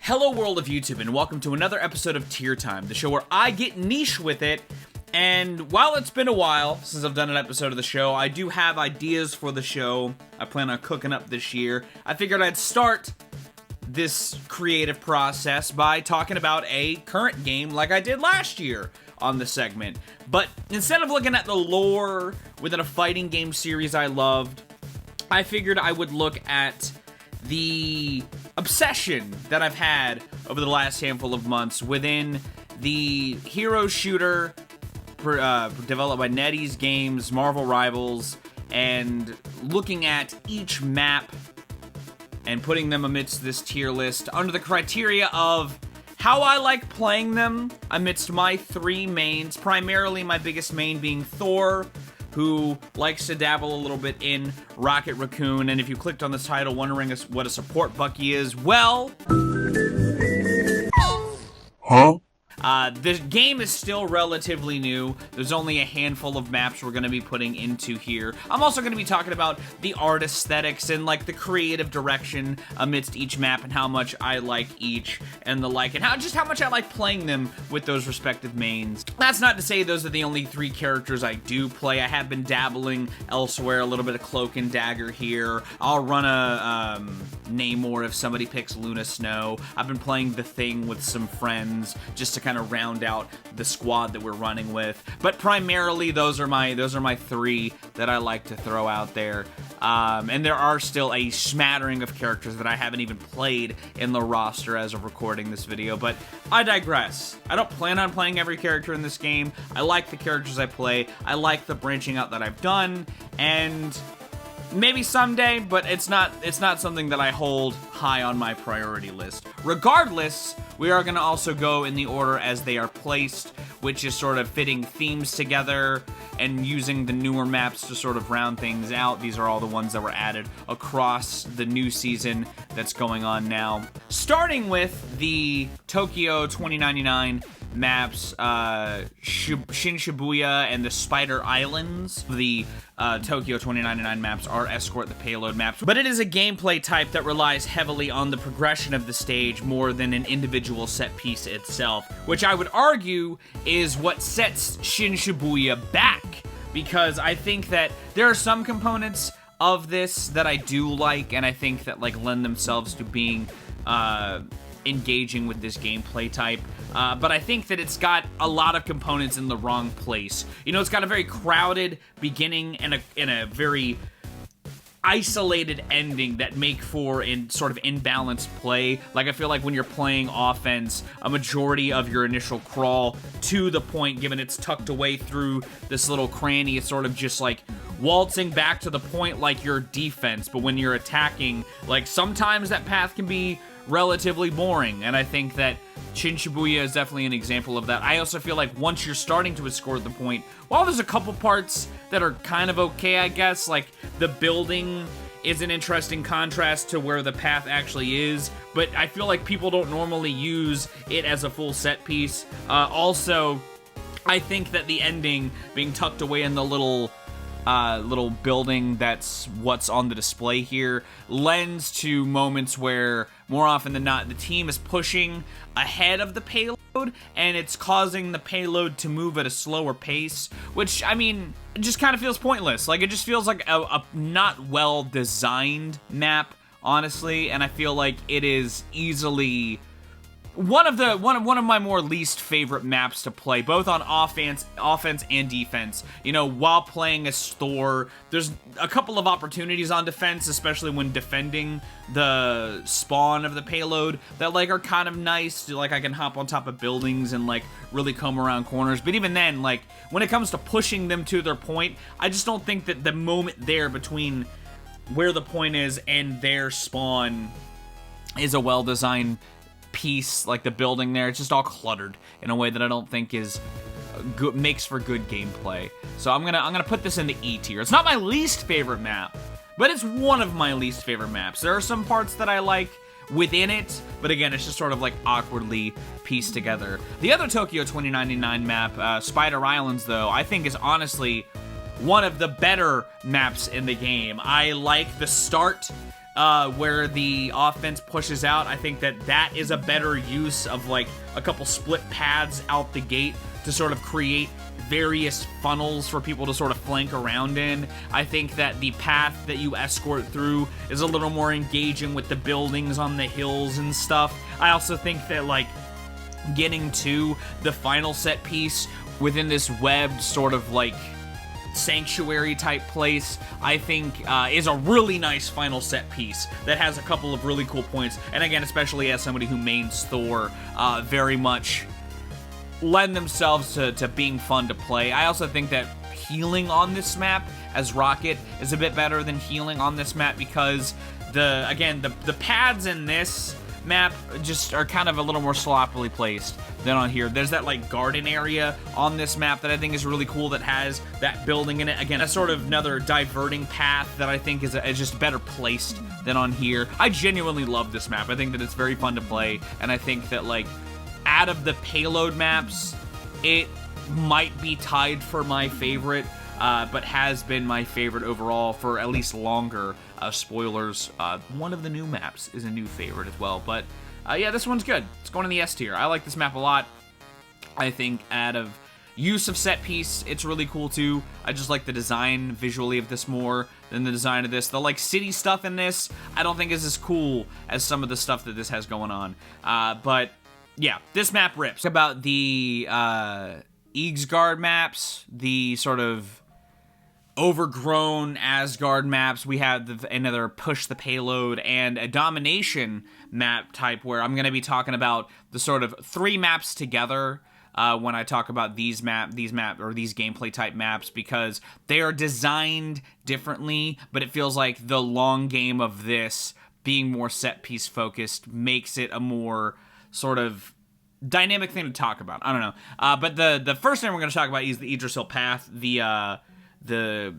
Hello world of YouTube, and welcome to another episode of Tier Time, the show where I get niche with it. And while it's been a while since I've done an episode of the show, I do have ideas for the show I plan on cooking up this year. I figured I'd start this creative process by talking about a current game like I did last year on the segment. But instead of looking at the lore within a fighting game series I loved, I figured I would look at the obsession that I've had over the last handful of months within the hero shooter developed by NetEase Games, Marvel Rivals, and looking at each map and putting them amidst this tier list under the criteria of how I like playing them amidst my three mains, primarily my biggest main being Thor, who likes to dabble a little bit in Rocket Raccoon, and if you clicked on this title wondering what a Support Bucky is, well, the game is still relatively new. There's only a handful of maps we're going to be putting into here. I'm also going to be talking about the art aesthetics and like the creative direction amidst each map and how much I like each and the like, and how much I like playing them with those respective mains. That's not to say those are the only three characters I do play. I have been dabbling elsewhere, a little bit of Cloak and Dagger here. I'll run a Namor if somebody picks Luna Snow. I've been playing The Thing with some friends just to kind of round out the squad that we're running with, but primarily those are my three that I like to throw out there. And there are still a smattering of characters that I haven't even played in the roster as of recording this video, but I digress. I don't plan on playing every character in this game. I like the characters I play. I like the branching out that I've done, and maybe someday, but it's not something that I hold high on my priority list. Regardless, we are going to also go in the order as they are placed, which is sort of fitting themes together and using the newer maps to sort of round things out. These are all the ones that were added across the new season that's going on now. Starting with the Tokyo 2099 maps, Shin Shibuya and the Spider Islands. The Tokyo 2099 maps are Escort the Payload maps, but it is a gameplay type that relies heavily on the progression of the stage more than an individual set piece itself, which I would argue is what sets Shin Shibuya back, because I think that there are some components of this that I do like, and I think that like lend themselves to being engaging with this gameplay type, but I think that it's got a lot of components in the wrong place. You know, it's got a very crowded beginning and a very isolated ending that make for in sort of imbalanced play. Like, I feel like when you're playing offense, a majority of your initial crawl to the point, given it's tucked away through this little cranny, it's sort of just like waltzing back to the point like your defense. But when you're attacking, like, sometimes that path can be relatively boring, and I think that Shin Shibuya is definitely an example of that. I also feel like once you're starting to escort the point, while there's a couple parts that are kind of okay, I guess, like the building is an interesting contrast to where the path actually is, but I feel like people don't normally use it as a full set piece. Also, I think that the ending being tucked away in the little building that's what's on the display here lends to moments where, more often than not, the team is pushing ahead of the payload and it's causing the payload to move at a slower pace, which, I mean, it just kind of feels pointless. Like, it just feels like a not well designed map, honestly, and I feel like it is easily one of my more least favorite maps to play, both on offense and defense. You know, while playing as Thor, there's a couple of opportunities on defense, especially when defending the spawn of the payload, that like are kind of nice. Like, I can hop on top of buildings and like really come around corners. But even then, like when it comes to pushing them to their point, I just don't think that the moment there between where the point is and their spawn is a well-designed piece. Like the building there, it's just all cluttered in a way that I don't think is good, makes for good gameplay. So I'm gonna put this in the E tier. It's not my least favorite map, but it's one of my least favorite maps. There are some parts that I like within it, but again, it's just sort of like awkwardly pieced together. The other Tokyo 2099 map, Spider Islands, though, I think is honestly one of the better maps in the game. I like the start where the offense pushes out. I think that that is a better use of like a couple split paths out the gate to sort of create various funnels for people to sort of flank around in. I think that the path that you escort through is a little more engaging with the buildings on the hills and stuff. I also think that like getting to the final set piece within this webbed sort of like sanctuary type place, I think is a really nice final set piece that has a couple of really cool points. And again, especially as somebody who mains Thor, very much lend themselves to being fun to play. I also think that healing on this map as Rocket is a bit better than healing on this map because the pads in this map just are kind of a little more sloppily placed than on here. There's that like garden area on this map that I think is really cool that has that building in it. Again, a sort of another diverting path that I think is just better placed than on here. I genuinely love this map. I think that it's very fun to play, and I think that like out of the payload maps, it might be tied for my favorite, but has been my favorite overall for at least longer. Spoilers, one of the new maps is a new favorite as well, but yeah, this one's good. It's going in the S tier. I like this map a lot. I think out of use of set piece, it's really cool too. I just like the design visually of this more than the design of this. The like city stuff in this, I don't think is as cool as some of the stuff that this has going on. But yeah, this map rips. About the Eagsguard maps, the sort of overgrown Asgard maps, we have another push the payload and a domination map type where I'm going to be talking about the sort of three maps together when I talk about these gameplay type maps, because they are designed differently, but it feels like the long game of this being more set piece focused makes it a more sort of dynamic thing to talk about. I don't know. But the first thing we're going to talk about is the Idrisil path, the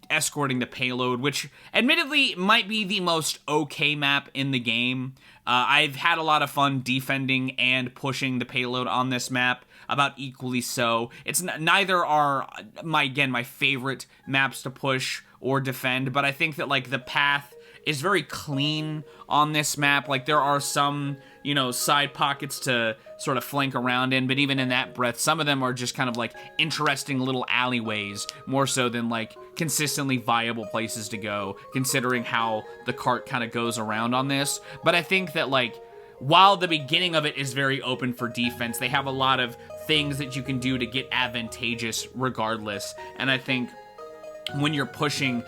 escorting the payload, which admittedly might be the most okay map in the game. I've had a lot of fun defending and pushing the payload on this map, about equally so. It's neither are my favorite maps to push or defend, but I think that like the path is very clean on this map. Like there are some, side pockets to sort of flank around in, but even in that breath, some of them are just kind of like interesting little alleyways, more so than like consistently viable places to go, considering how the cart kind of goes around on this. But I think that like, while the beginning of it is very open for defense, they have a lot of things that you can do to get advantageous regardless. And I think when you're pushing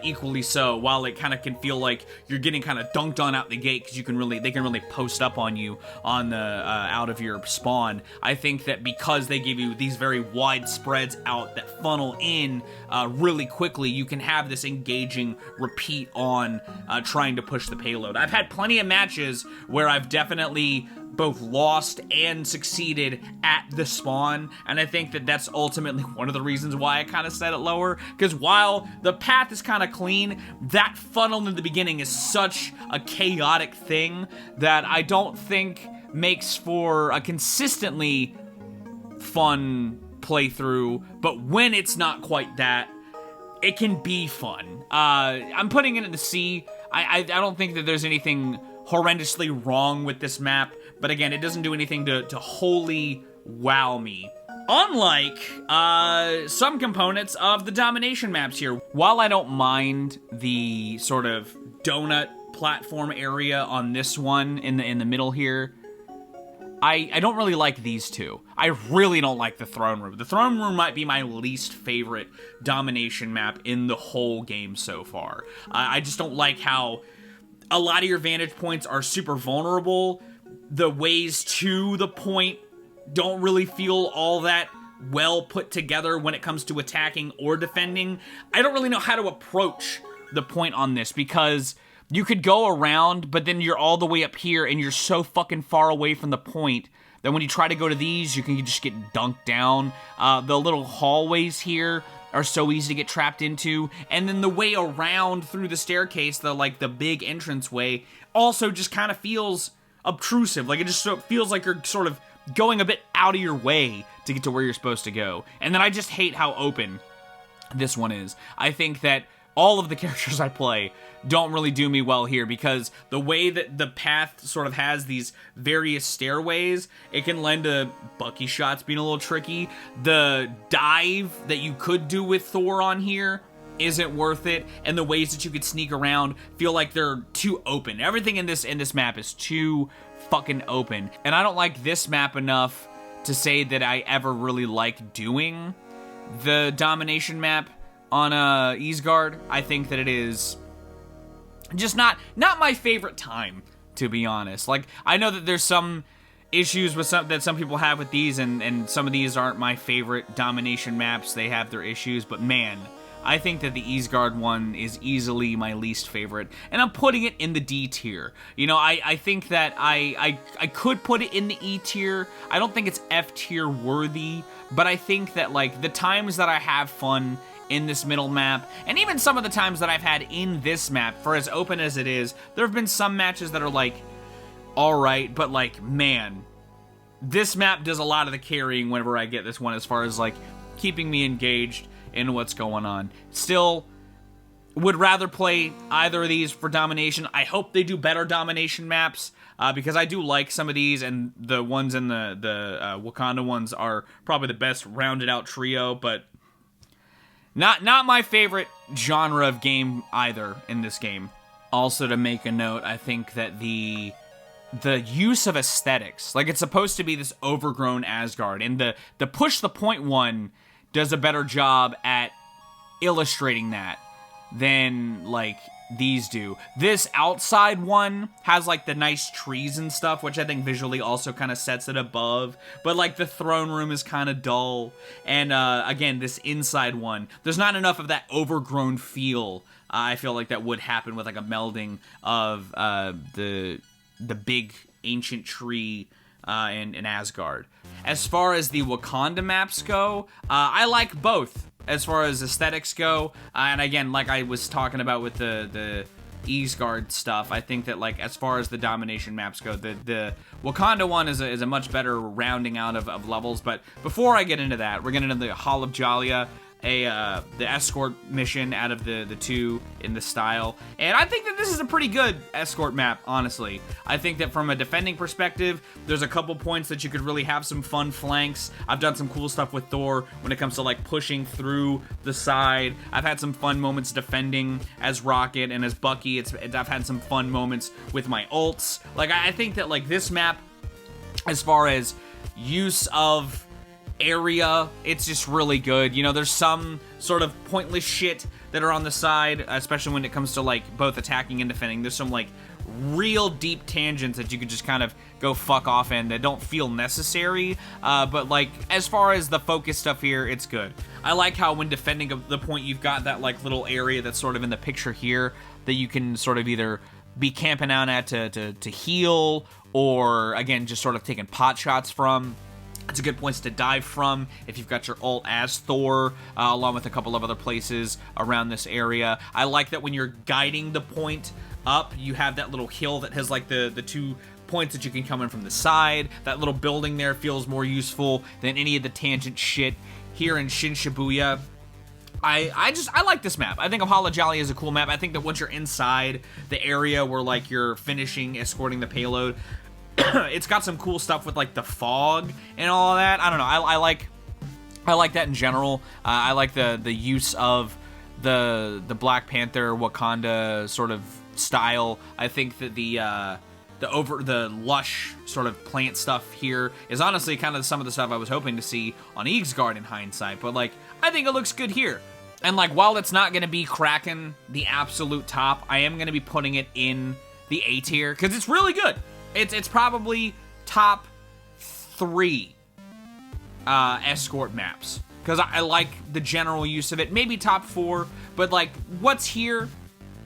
equally so, while it kind of can feel like you're getting kind of dunked on out the gate because they can really post up on you on the out of your spawn. I think that because they give you these very wide spreads out that funnel in really quickly, you can have this engaging repeat on trying to push the payload. I've had plenty of matches where I've definitely both lost and succeeded at the spawn, and I think that that's ultimately one of the reasons why I kind of set it lower, because while the path is kind of clean, that funnel in the beginning is such a chaotic thing that I don't think makes for a consistently fun playthrough, but when it's not quite that, it can be fun. I'm putting it in the C. I don't think that there's anything horrendously wrong with this map, but again, it doesn't do anything to wholly wow me. Unlike some components of the domination maps here, while I don't mind the sort of donut platform area on this one in the middle here, I don't really like these two. I really don't like the throne room. The throne room might be my least favorite domination map in the whole game so far. I just don't like how a lot of your vantage points are super vulnerable. The ways to the point don't really feel all that well put together when it comes to attacking or defending. I don't really know how to approach the point on this, because you could go around, but then you're all the way up here and you're so fucking far away from the point that when you try to go to these, you can just get dunked down. The little hallways here are so easy to get trapped into, and then the way around through the staircase, the big entranceway, also just kind of feels obtrusive. Like, it just feels like you're sort of going a bit out of your way to get to where you're supposed to go. And then I just hate how open this one is. I think that all of the characters I play don't really do me well here, because the way that the path sort of has these various stairways, it can lend to Bucky shots being a little tricky. The dive that you could do with Thor on here isn't worth it, and the ways that you could sneak around feel like they're too open. Everything in this map is too fucking open, and I don't like this map enough to say that I ever really like doing the domination map on Easgard. I think that it is just not my favorite time, to be honest. Like, I know that there's some issues with some people have with these, and some of these aren't my favorite domination maps. They have their issues, but man, I think that the Easgard one is easily my least favorite, and I'm putting it in the D tier. You know, I think that I could put it in the E tier. I don't think it's F tier worthy, but I think that, like, the times that I have fun in this middle map, and even some of the times that I've had in this map, for as open as it is, there have been some matches that are, like, alright, but, like, man, this map does a lot of the carrying whenever I get this one, as far as, like, keeping me engaged in what's going on. Still, would rather play either of these for domination. I hope they do better domination maps, because I do like some of these, and the ones in the Wakanda ones are probably the best rounded out trio, but not my favorite genre of game either in this game. Also, to make a note, I think that the use of aesthetics, like, it's supposed to be this overgrown Asgard, and the push the point one does a better job at illustrating that than, like, these do. This outside one has, like, the nice trees and stuff, which I think visually also kind of sets it above, but, like, the throne room is kind of dull, and again, this inside one, there's not enough of that overgrown feel. I feel like that would happen with, like, a melding of the big ancient tree in Asgard. As far as the Wakanda maps go, I like both as far as aesthetics go, and again, like I was talking about with the Easgard stuff, I think that, like, as far as the domination maps go, the Wakanda one is a much better rounding out of levels. But before I get into that, we're getting into the Hall of Jalia, the escort mission out of the two in the style, and I think that this is a pretty good escort map, honestly. I think that from a defending perspective, there's a couple points that you could really have some fun flanks. I've done some cool stuff with Thor when it comes to, like, pushing through the side. I've had some fun moments defending as Rocket, and as Bucky, I've had some fun moments with my ults. Like, I think that, like, this map, as far as use of area, it's just really good. You know, there's some sort of pointless shit that are on the side, especially when it comes to, like, both attacking and defending. There's some, like, real deep tangents that you could just kind of go fuck off in that don't feel necessary, but, like, as far as the focus stuff here, it's good. I like how when defending the point, you've got that, like, little area that's sort of in the picture here that you can sort of either be camping out at to heal, or, again, just sort of taking pot shots from. It's a good place to dive from if you've got your ult as Thor, along with a couple of other places around this area. I like that when you're guiding the point up, you have that little hill that has, like, the 2 points that you can come in from the side. That little building there feels more useful than any of the tangent shit here in Shin Shibuya. I like this map. I think Hall of Jalia is a cool map. I think that once you're inside the area where, like, you're finishing escorting the payload, it's got some cool stuff with, like, the fog and all of that. I don't know. I like that in general. I like the use of the Black Panther Wakanda sort of style. I think that the lush sort of plant stuff here is honestly kind of some of the stuff I was hoping to see on Easgard in hindsight. But, like, I think it looks good here. And, like, while it's not going to be cracking the absolute top, I am going to be putting it in the A tier because it's really good. It's probably top 3 escort maps, because I like the general use of it. Maybe top 4, but, like, what's here,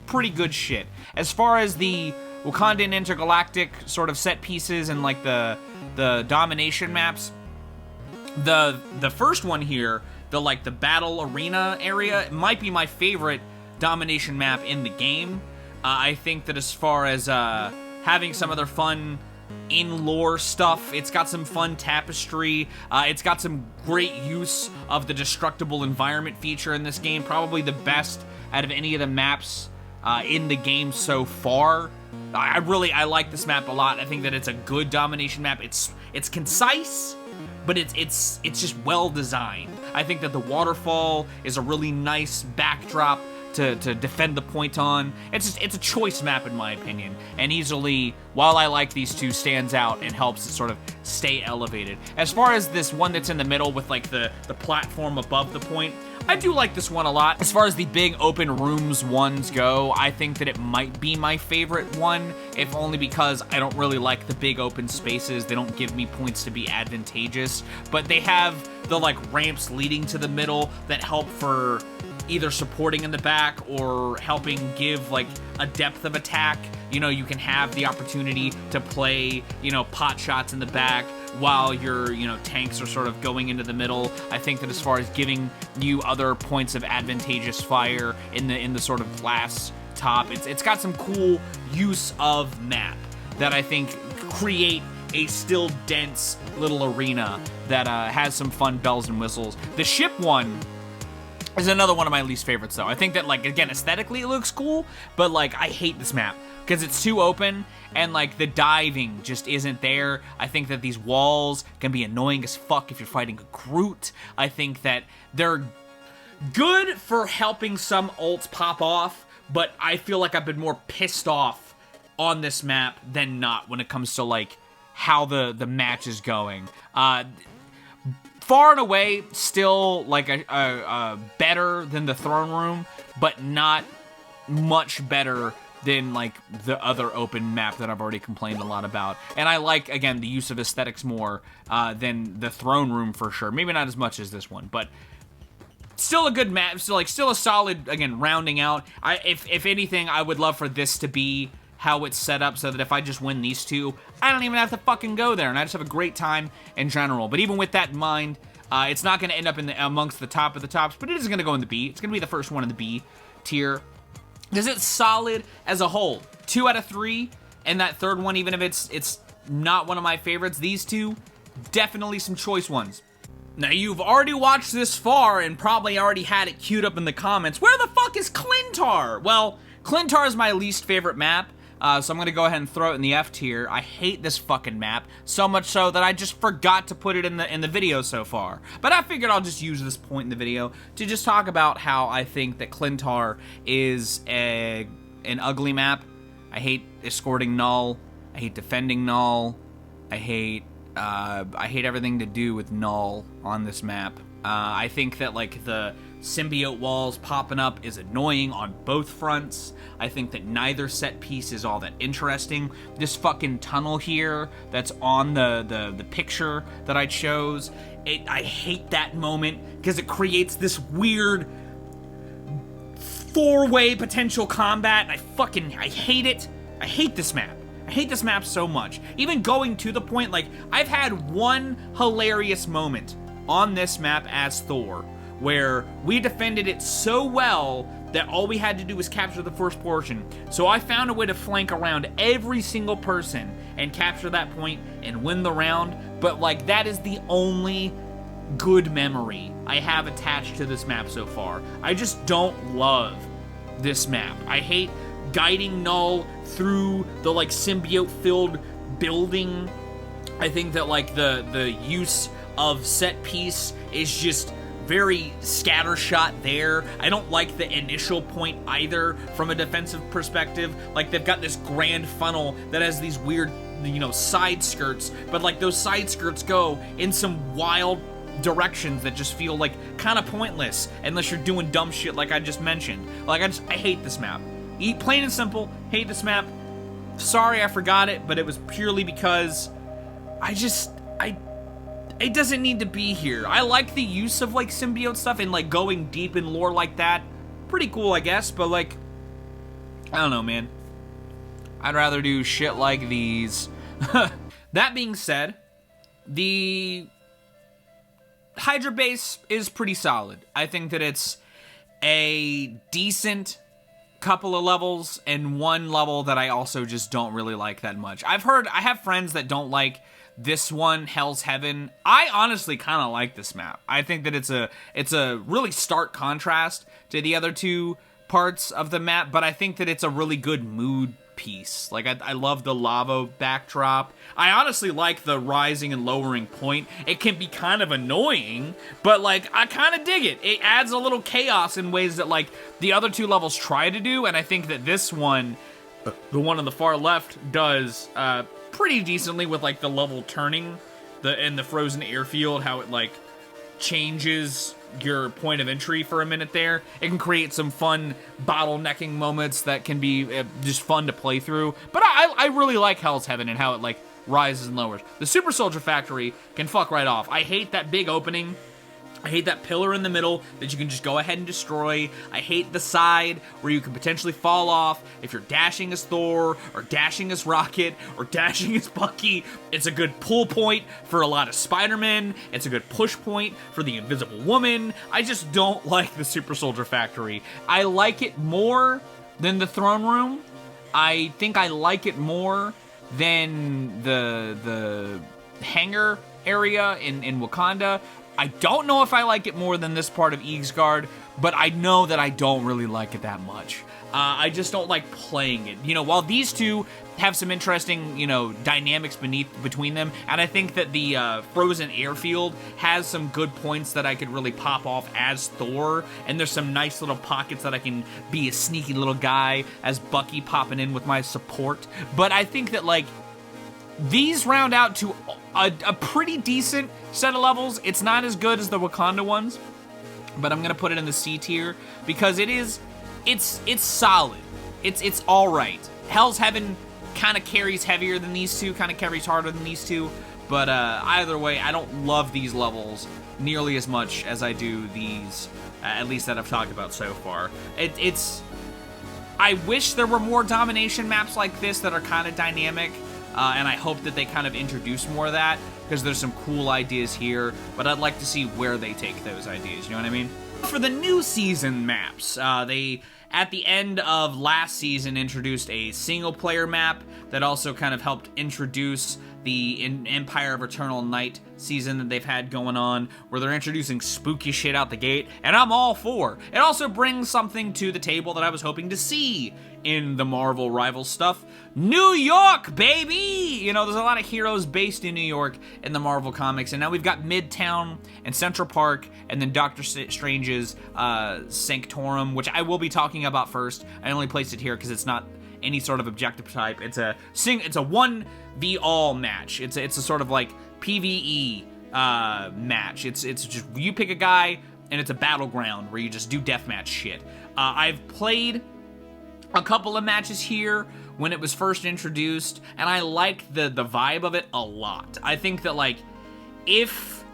pretty good shit. As far as the Wakandan intergalactic sort of set pieces and, like, the domination maps, the first one here, the battle arena area, might be my favorite domination map in the game. I think that as far as having some other fun in-lore stuff. It's got some fun tapestry. It's got some great use of the destructible environment feature in this game. Probably the best out of any of the maps in the game so far. I like this map a lot. I think that it's a good domination map. It's concise, but it's just well designed. I think that the waterfall is a really nice backdrop to defend the point on. It's a choice map in my opinion, and easily, while I like these two, stands out and helps it sort of stay elevated. As far as this one that's in the middle with like the platform above the point, I do like this one a lot. As far as the big open rooms ones go, I think that it might be my favorite one, if only because I don't really like the big open spaces. They don't give me points to be advantageous, but they have the like ramps leading to the middle that help for either supporting in the back or helping give like a depth of attack. You know, you can have the opportunity to play, you know, pot shots in the back while your, you know, tanks are sort of going into the middle. I think that as far as giving you other points of advantageous fire in the sort of glass top, it's got some cool use of map that I think create a still dense little arena that has some fun bells and whistles. The ship one is another one of my least favorites, though. I think that, like, again, aesthetically it looks cool, but, like, I hate this map because it's too open and, like, the diving just isn't there. I think that these walls can be annoying as fuck if you're fighting a Groot. I think that they're good for helping some ults pop off, but I feel like I've been more pissed off on this map than not when it comes to, like, how the match is going. Far and away, still like a better than the throne room, but not much better than like the other open map that I've already complained a lot about. And I like, again, the use of aesthetics more than the throne room for sure. Maybe not as much as this one, but still a good map. Still a solid, again, rounding out. If anything, I would love for this to be how it's set up so that if I just win these two, I don't even have to fucking go there, and I just have a great time in general. But even with that in mind, it's not going to end up amongst the top of the tops, but it is going to go in the B. It's going to be the first one in the B tier. Because it's solid as a whole. 2 out of 3, and that third one, even if it's not one of my favorites, these two, definitely some choice ones. Now, you've already watched this far and probably already had it queued up in the comments. Where the fuck is Clintar? Well, Clintar is my least favorite map. So I'm going to go ahead and throw it in the F tier. I hate this fucking map, so much so that I just forgot to put it in the video so far. But I figured I'll just use this point in the video to just talk about how I think that Clintar is an ugly map. I hate escorting Null. I hate defending Null. I hate everything to do with Null on this map. I think that, like, the symbiote walls popping up is annoying on both fronts. I think that neither set piece is all that interesting. This fucking tunnel here that's on the picture that I chose, I hate that moment because it creates this weird four-way potential combat. I hate it. I hate this map. I hate this map so much. Even going to the point, like, I've had one hilarious moment on this map as Thor, where we defended it so well that all we had to do was capture the first portion. So I found a way to flank around every single person and capture that point and win the round. But, like, that is the only good memory I have attached to this map so far. I just don't love this map. I hate guiding Null through the, like, symbiote-filled building. I think that, like, the use of set piece is just very scattershot there. I don't like the initial point either from a defensive perspective. Like, they've got this grand funnel that has these weird, you know, side skirts, but, like, those side skirts go in some wild directions that just feel, like, kind of pointless unless you're doing dumb shit like I just mentioned. Like, I hate this map. Plain and simple, hate this map. Sorry I forgot it, but it was purely because it doesn't need to be here. I like the use of, like, symbiote stuff and, like, going deep in lore like that. Pretty cool, I guess, but, like, I don't know, man. I'd rather do shit like these. That being said, the Hydra base is pretty solid. I think that it's a decent couple of levels and one level that I also just don't really like that much. I have friends that don't like this one, Hell's Heaven. I honestly kind of like this map. I think that it's a really stark contrast to the other two parts of the map, but I think that it's a really good mood piece. Like, I love the lava backdrop. I honestly like the rising and lowering point. It can be kind of annoying, but, like, I kind of dig it. It adds a little chaos in ways that, like, the other two levels try to do, and I think that this one, the one on the far left, does pretty decently with, like, the level turning and the frozen airfield, how it, like, changes your point of entry for a minute there. It can create some fun bottlenecking moments that can be just fun to play through. But I really like Hell's Heaven and how it, like, rises and lowers. The Super Soldier Factory can fuck right off. I hate that big opening. I hate that pillar in the middle that you can just go ahead and destroy. I hate the side where you can potentially fall off if you're dashing as Thor, or dashing as Rocket, or dashing as Bucky. It's a good pull point for a lot of Spider-Man. It's a good push point for the Invisible Woman. I just don't like the Super Soldier Factory. I like it more than the Throne Room. I think I like it more than the hangar area in Wakanda. I don't know if I like it more than this part of Eagsguard, but I know that I don't really like it that much. I just don't like playing it. You know, while these two have some interesting, you know, dynamics between them, and I think that the frozen airfield has some good points that I could really pop off as Thor, and there's some nice little pockets that I can be a sneaky little guy as Bucky popping in with my support. But I think that, like, these round out to a pretty decent set of levels. It's not as good as the Wakanda ones, but I'm gonna put it in the C tier because it's solid. It's all right. Hell's Heaven kind of carries heavier than these two, kind of carries harder than these two, but either way, I don't love these levels nearly as much as I do these, at least that I've talked about so far. I wish there were more domination maps like this that are kind of dynamic. And I hope that they kind of introduce more of that, because there's some cool ideas here, but I'd like to see where they take those ideas, you know what I mean? For the new season maps, they, at the end of last season, introduced a single-player map that also kind of helped introduce the Empire of Eternal Night season that they've had going on, where they're introducing spooky shit out the gate, and I'm all for. It also brings something to the table that I was hoping to see in the Marvel Rivals stuff. New York, baby! You know, there's a lot of heroes based in New York in the Marvel comics, and now we've got Midtown and Central Park, and then Doctor Strange's Sanctorum, which I will be talking about first. I only placed it here because it's not any sort of objective type. It's a 1v-all match. It's a sort of like PvE match. It's just, you pick a guy, and it's a battleground where you just do deathmatch shit. I've played a couple of matches here when it was first introduced, and I like the vibe of it a lot. I think that, like, if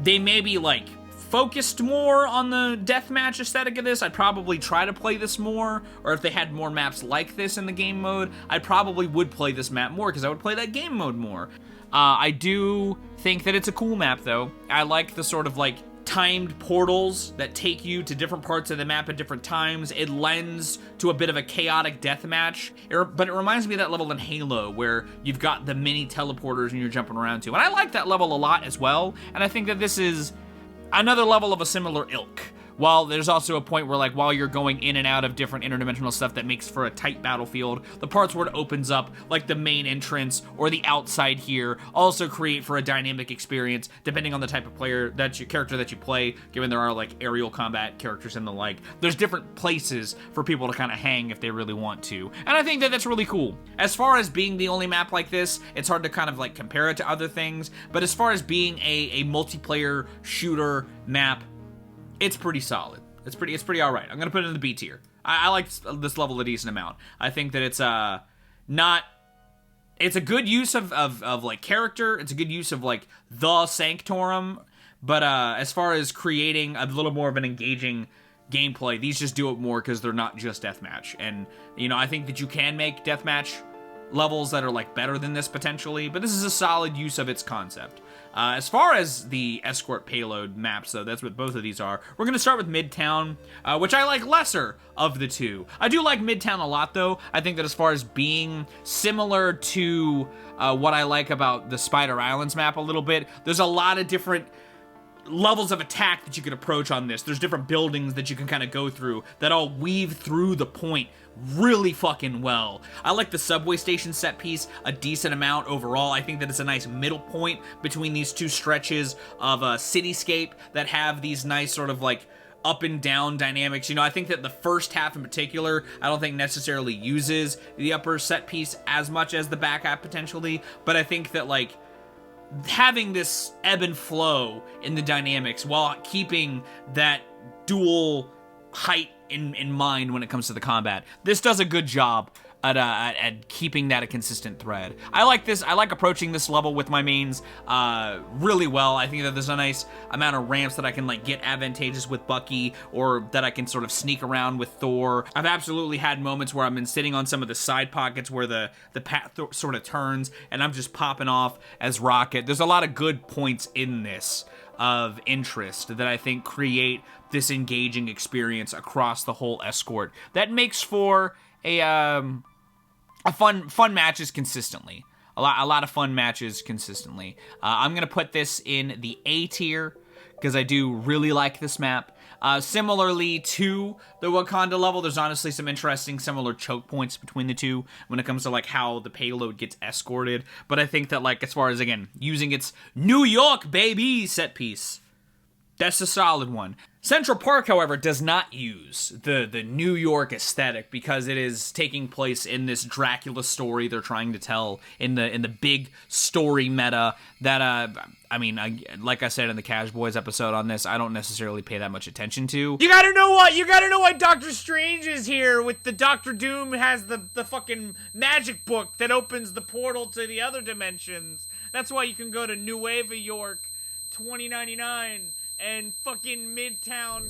they maybe, like, focused more on the deathmatch aesthetic of this, I'd probably try to play this more, or if they had more maps like this in the game mode, I probably would play this map more, because I would play that game mode more. I do think that it's a cool map, though. I like the sort of, like, timed portals that take you to different parts of the map at different times. It lends to a bit of a chaotic deathmatch, but it reminds me of that level in Halo where you've got the mini teleporters and you're jumping around to. And I like that level a lot as well, and I think that this is another level of a similar ilk. While there's also a point where, like, while you're going in and out of different interdimensional stuff that makes for a tight battlefield, the parts where it opens up, like the main entrance or the outside here, also create for a dynamic experience, depending on the type of character that you play, given there are, like, aerial combat characters and the like. There's different places for people to kind of hang if they really want to. And I think that that's really cool. As far as being the only map like this, it's hard to kind of, like, compare it to other things, but as far as being a multiplayer shooter map, it's pretty solid. It's pretty all right. I'm gonna put it in the B tier. I like this level a decent amount. I think that it's it's a good use of like character. It's a good use of like the Sanctorum. But as far as creating a little more of an engaging gameplay, these just do it more because they're not just deathmatch. And you know, I think that you can make deathmatch levels that are like better than this potentially, but this is a solid use of its concept. As far as the escort payload maps, though, that's what both of these are. We're going to start with Midtown, which I like lesser of the two. I do like Midtown a lot, though. I think that as far as being similar to what I like about the Spider Islands map a little bit, there's a lot of different levels of attack that you can approach on this. There's different buildings that you can kind of go through that all weave through the point really fucking well. I like the subway station set piece a decent amount overall. I think that it's a nice middle point between these two stretches of a cityscape that have these nice sort of like up and down dynamics. You know, I think that the first half in particular, I don't think necessarily uses the upper set piece as much as the back half potentially, but I think that like having this ebb and flow in the dynamics while keeping that dual height in mind when it comes to the combat. This does a good job at keeping that a consistent thread. I like this. I like approaching this level with my mains really well. I think that there's a nice amount of ramps that I can like get advantageous with Bucky, or that I can sort of sneak around with Thor. I've absolutely had moments where I've been sitting on some of the side pockets where the path sort of turns and I'm just popping off as Rocket. There's a lot of good points in this of interest that I think create this engaging experience across the whole escort that makes for a fun matches consistently. A lot of fun matches consistently. I'm gonna put this in the A tier because I do really like this map. Similarly to the Wakanda level, there's honestly some interesting similar choke points between the two when it comes to like how the payload gets escorted. But I think that like as far as again using its New York baby set piece, that's a solid one. Central Park, however, does not use the New York aesthetic because it is taking place in this Dracula story they're trying to tell in the big story meta that I mean, like I said in the Cash Boys episode on this, I don't necessarily pay that much attention to. You gotta know why Doctor Strange is here with the Doctor Doom has the fucking magic book that opens the portal to the other dimensions. That's why you can go to Nueva York 2099 and fucking Midtown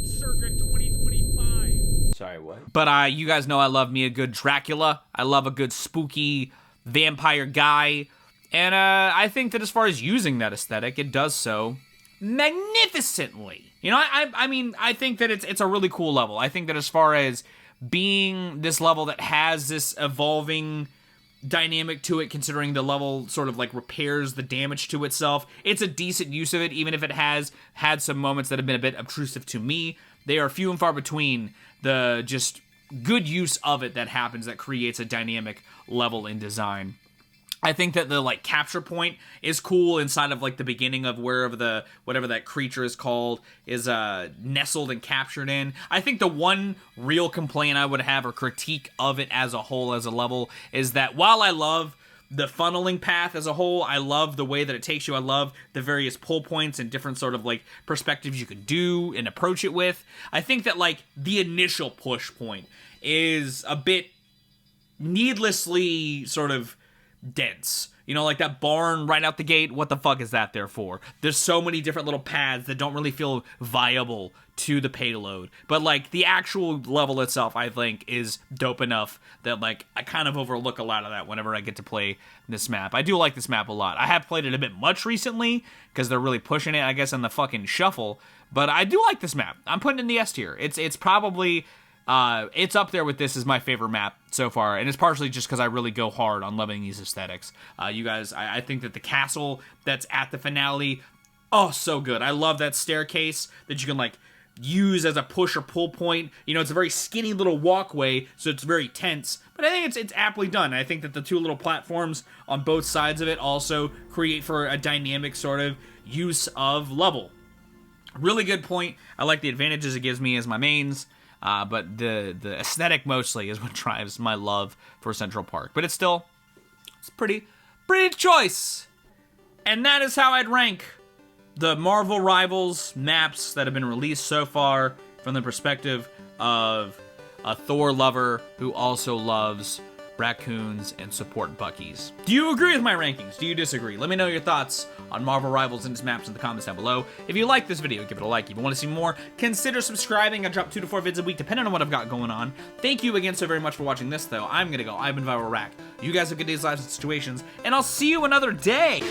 circa 2025. Sorry, what? But you guys know I love me a good Dracula. I love a good spooky vampire guy. And I think that as far as using that aesthetic, it does so magnificently. You know, I mean, I think that it's a really cool level. I think that as far as being this level that has this evolving dynamic to it, considering the level sort of like repairs the damage to itself, it's a decent use of it, even if it has had some moments that have been a bit obtrusive to me. They are few and far between the just good use of it that happens that creates a dynamic level in design. I think that the like capture point is cool inside of like the beginning of wherever whatever that creature is called is nestled and captured in. I think the one real complaint I would have or critique of it as a whole as a level is that while I love the funneling path as a whole, I love the way that it takes you. I love the various pull points and different sort of like perspectives you can do and approach it with. I think that like the initial push point is a bit needlessly sort of dense. You know, like that barn right out the gate, what the fuck is that there for? There's so many different little paths that don't really feel viable to the payload. But like the actual level itself, I think, is dope enough that like I kind of overlook a lot of that whenever I get to play this map. I do like this map a lot. I have played it a bit much recently because they're really pushing it, I guess, in the fucking shuffle. But I do like this map. I'm putting it in the S tier. It's probably it's up there with this as my favorite map so far, and it's partially just because I really go hard on loving these aesthetics. You guys, I think that the castle that's at the finale, oh, so good. I love that staircase that you can, like, use as a push or pull point. You know, it's a very skinny little walkway, so it's very tense, but I think it's aptly done. I think that the two little platforms on both sides of it also create for a dynamic sort of use of level. Really good point. I like the advantages it gives me as my mains. But the aesthetic mostly is what drives my love for Central Park. But it's pretty choice. And that is how I'd rank the Marvel Rivals maps that have been released so far from the perspective of a Thor lover who also loves raccoons and support Buckies. Do you agree with my rankings? Do you disagree? Let me know your thoughts on Marvel Rivals and its maps in the comments down below. If you like this video, give it a like. If you want to see more, consider subscribing. I drop 2 to 4 vids a week, depending on what I've got going on. Thank you again so very much for watching this, though. I'm gonna go. I've been Viral Rack. You guys have good days, lives, and situations, and I'll see you another day.